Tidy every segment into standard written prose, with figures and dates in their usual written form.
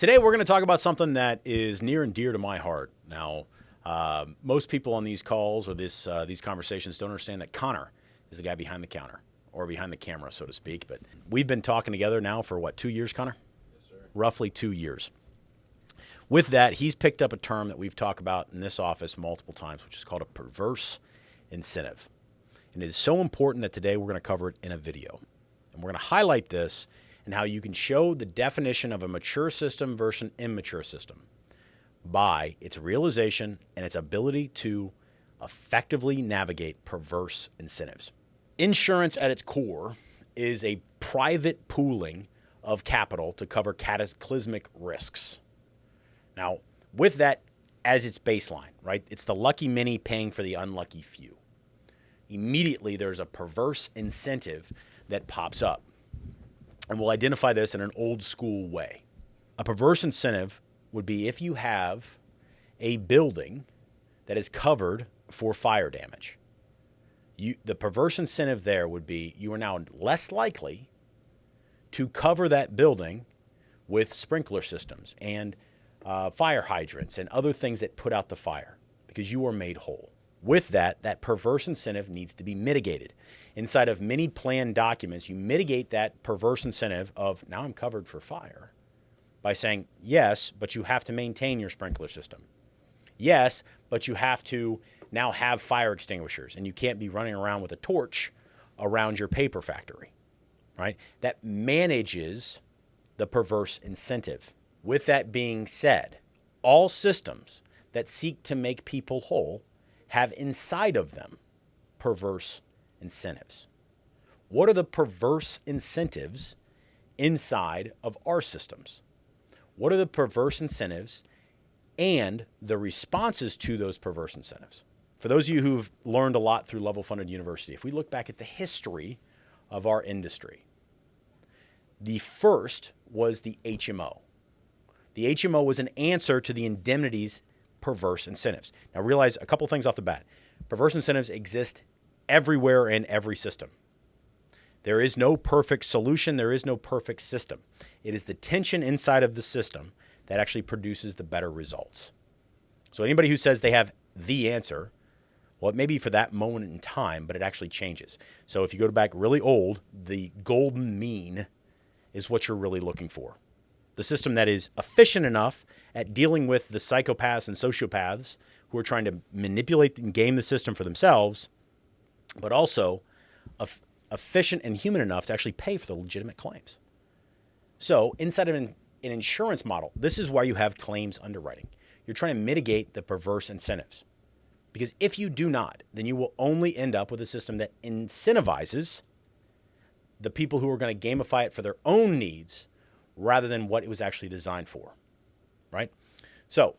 Today, we're going to talk about something that is near and dear to my heart. Now, most people on these calls or these conversations don't understand that Connor is the guy behind the counter or behind the camera, so to speak. But we've been talking together now for, 2 years, Connor? Yes, sir. Roughly 2 years. With that, he's picked up a term that we've talked about in this office multiple times, which is called a perverse incentive. And it is so important that today we're going to cover it in a video. And we're going to highlight this and how you can show the definition of a mature system versus an immature system by its realization and its ability to effectively navigate perverse incentives. Insurance at its core is a private pooling of capital to cover cataclysmic risks. Now, with that as its baseline, right? It's the lucky many paying for the unlucky few. Immediately, there's a perverse incentive that pops up. And we'll identify this in an old school way. A perverse incentive would be if you have a building that is covered for fire damage. The perverse incentive there would be you are now less likely to cover that building with sprinkler systems and fire hydrants and other things that put out the fire because you are made whole. With that perverse incentive needs to be mitigated. Inside of many plan documents, you mitigate that perverse incentive of now I'm covered for fire by saying, yes, but you have to maintain your sprinkler system. Yes, but you have to now have fire extinguishers and you can't be running around with a torch around your paper factory, right? That manages the perverse incentive. With that being said, all systems that seek to make people whole have inside of them perverse incentives. What are the perverse incentives inside of our systems? What are the perverse incentives and the responses to those perverse incentives? For those of you who've learned a lot through level funded university, if we look back at the history of our industry, the first was the HMO. The HMO was an answer to the indemnity's perverse incentives. Now realize a couple things off the bat. Perverse incentives exist everywhere in every system. There is no perfect solution. There is no perfect system. It is the tension inside of the system that actually produces the better results. So anybody who says they have the answer, well, it may be for that moment in time, but it actually changes. So if you go back really old, the golden mean is what you're really looking for. The system that is efficient enough at dealing with the psychopaths and sociopaths who are trying to manipulate and game the system for themselves, but also efficient and human enough to actually pay for the legitimate claims. So inside of an insurance model, this is why you have claims underwriting. You're trying to mitigate the perverse incentives. Because if you do not, then you will only end up with a system that incentivizes the people who are going to gamify it for their own needs rather than what it was actually designed for, right? So,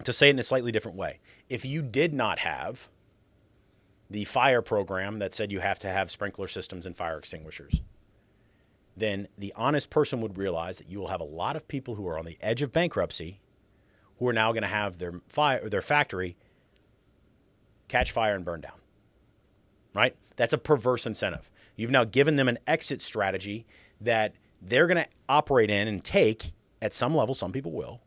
to say it in a slightly different way, if you did not have the fire program that said you have to have sprinkler systems and fire extinguishers, then the honest person would realize that you will have a lot of people who are on the edge of bankruptcy who are now going to have their factory catch fire and burn down, right? That's a perverse incentive. You've now given them an exit strategy that they're going to operate in and take at some level, some people will,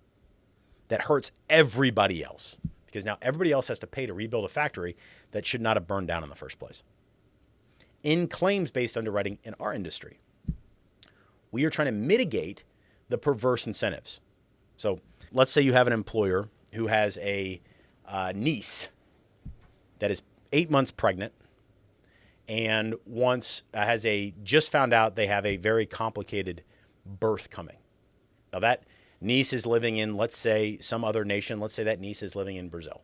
that hurts everybody else because now everybody else has to pay to rebuild a factory that should not have burned down in the first place. In claims-based underwriting in our industry, we are trying to mitigate the perverse incentives. So let's say you have an employer who has a niece that is 8 months pregnant and just found out they have a very complicated birth coming. Now that niece is living in, let's say, some other nation. Let's say that niece is living in Brazil.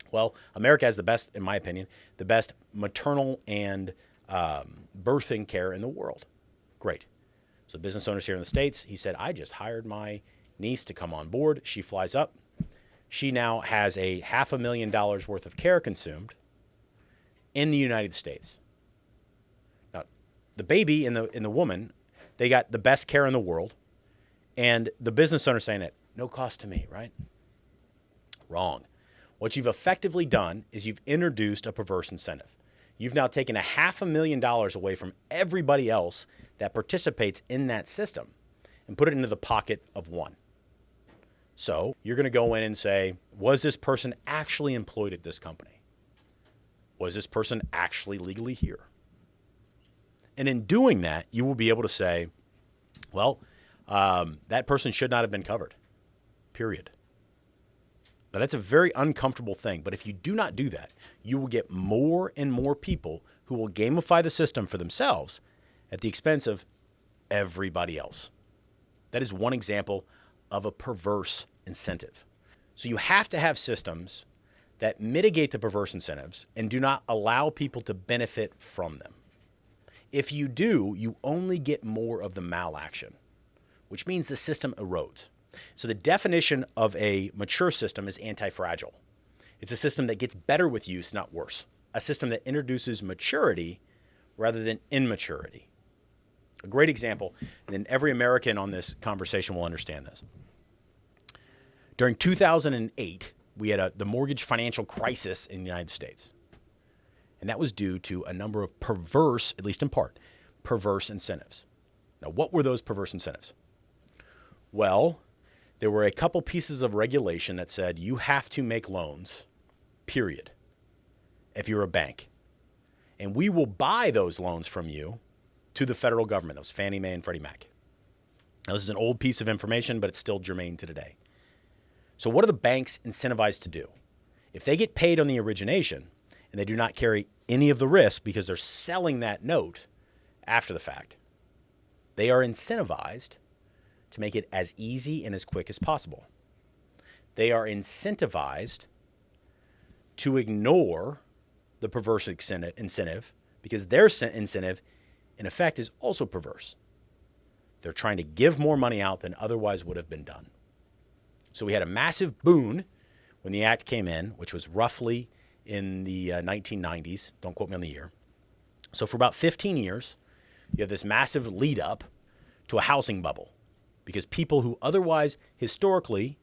Well, America has the best, in my opinion, the best maternal and birthing care in the world. Great. So business owners here in the States, he said, I just hired my niece to come on board. She flies up. She now has a $500,000 worth of care consumed in the United States. Now, the baby and the woman, they got the best care in the world. And the business owner saying it, no cost to me, right? Wrong. What you've effectively done is you've introduced a perverse incentive. You've now taken $500,000 away from everybody else that participates in that system. and put it into the pocket of 1. So you're going to go in and say, was this person actually employed at this company? Was this person actually legally here? And in doing that, you will be able to say, well, that person should not have been covered, period. Now, that's a very uncomfortable thing, but if you do not do that, you will get more and more people who will gamify the system for themselves at the expense of everybody else. That is one example of a perverse incentive. So you have to have systems that mitigate the perverse incentives and do not allow people to benefit from them. If you do, you only get more of the malaction, which means the system erodes. So the definition of a mature system is anti-fragile. It's a system that gets better with use, not worse. A system that introduces maturity rather than immaturity. A great example, and then every American on this conversation will understand this. During 2008, we had the mortgage financial crisis in the United States. And that was due to a number of perverse, at least in part, perverse incentives. Now, what were those perverse incentives? Well, there were a couple pieces of regulation that said you have to make loans, period, if you're a bank. And we will buy those loans from you to the federal government, those Fannie Mae and Freddie Mac. Now, this is an old piece of information, but it's still germane to today. So what are the banks incentivized to do? If they get paid on the origination and they do not carry any of the risk because they're selling that note after the fact, they are incentivized to make it as easy and as quick as possible. They are incentivized to ignore the perverse incentive because their incentive, in effect, is also perverse. They're trying to give more money out than otherwise would have been done. So we had a massive boon when the act came in, which was roughly in the 1990s. Don't quote me on the year. So for about 15 years, you have this massive lead up to a housing bubble because people who otherwise historically,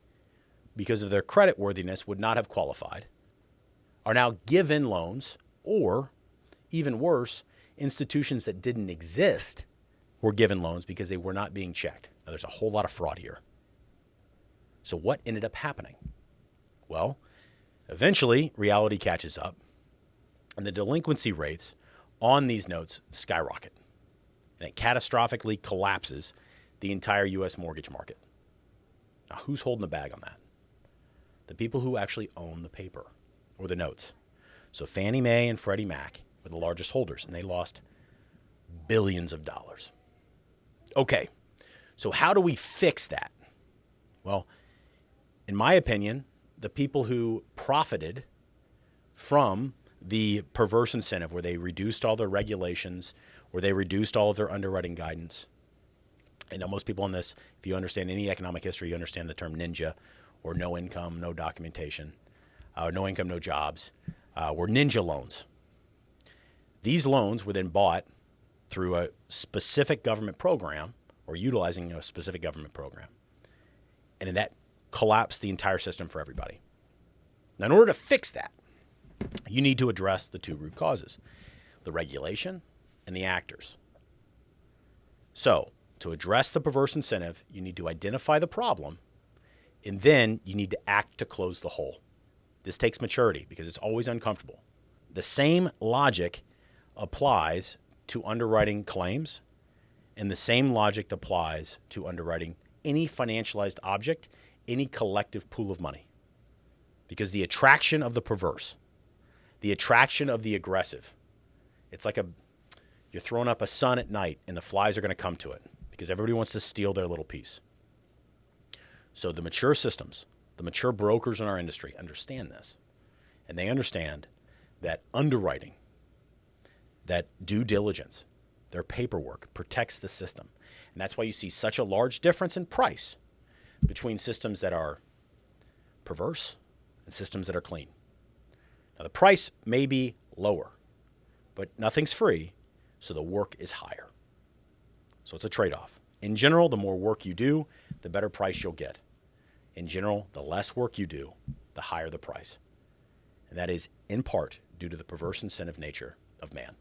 because of their credit worthiness, would not have qualified, are now given loans, or even worse, institutions that didn't exist were given loans because they were not being checked. Now, there's a whole lot of fraud here. So what ended up happening? Well, eventually reality catches up and the delinquency rates on these notes skyrocket. And it catastrophically collapses the entire U.S. mortgage market. Now, who's holding the bag on that? The people who actually own the paper or the notes. So Fannie Mae and Freddie Mac were the largest holders, and they lost billions of dollars. Okay, so how do we fix that? Well, in my opinion, the people who profited from the perverse incentive where they reduced all their regulations, where they reduced all of their underwriting guidance. I know most people on this, if you understand any economic history, you understand the term ninja, or no income, no documentation, no income, no jobs, were ninja loans. These loans were then bought through a specific government program or utilizing a specific government program. And then that collapsed the entire system for everybody. Now, in order to fix that, you need to address the two root causes, the regulation and the actors. So, to address the perverse incentive, you need to identify the problem, and then you need to act to close the hole. This takes maturity because it's always uncomfortable. The same logic applies to underwriting claims, and the same logic applies to underwriting any financialized object, any collective pool of money. Because the attraction of the perverse, the attraction of the aggressive, it's like you're throwing up a sun at night and the flies are going to come to it because everybody wants to steal their little piece. So the mature systems, the mature brokers in our industry understand this. And they understand that underwriting, that due diligence, their paperwork protects the system. And that's why you see such a large difference in price between systems that are perverse and systems that are clean. Now, the price may be lower, but nothing's free, so the work is higher. So it's a trade-off. In general, the more work you do, the better price you'll get. In general, the less work you do, the higher the price. And that is in part due to the perverse incentive nature of man.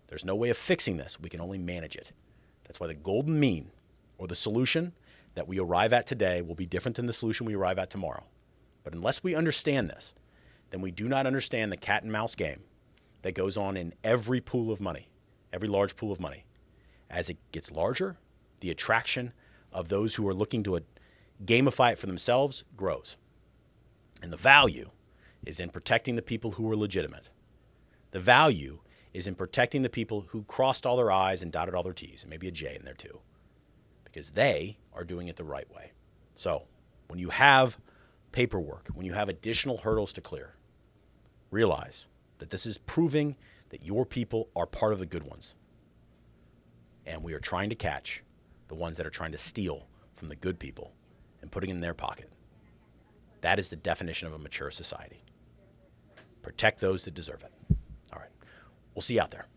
There's no way of fixing this. We can only manage it. That's why the golden mean or the solution that we arrive at today will be different than the solution we arrive at tomorrow. But unless we understand this, then we do not understand the cat and mouse game that goes on in every pool of money, every large pool of money. As it gets larger, the attraction of those who are looking to gamify it for themselves grows. And the value is in protecting the people who are legitimate. The value is in protecting the people who crossed all their I's and dotted all their T's, and maybe a J in there too, because they are doing it the right way. So when you have paperwork, when you have additional hurdles to clear, realize that this is proving that your people are part of the good ones. And we are trying to catch the ones that are trying to steal from the good people and putting it in their pocket. That is the definition of a mature society. Protect those that deserve it. All right. We'll see you out there.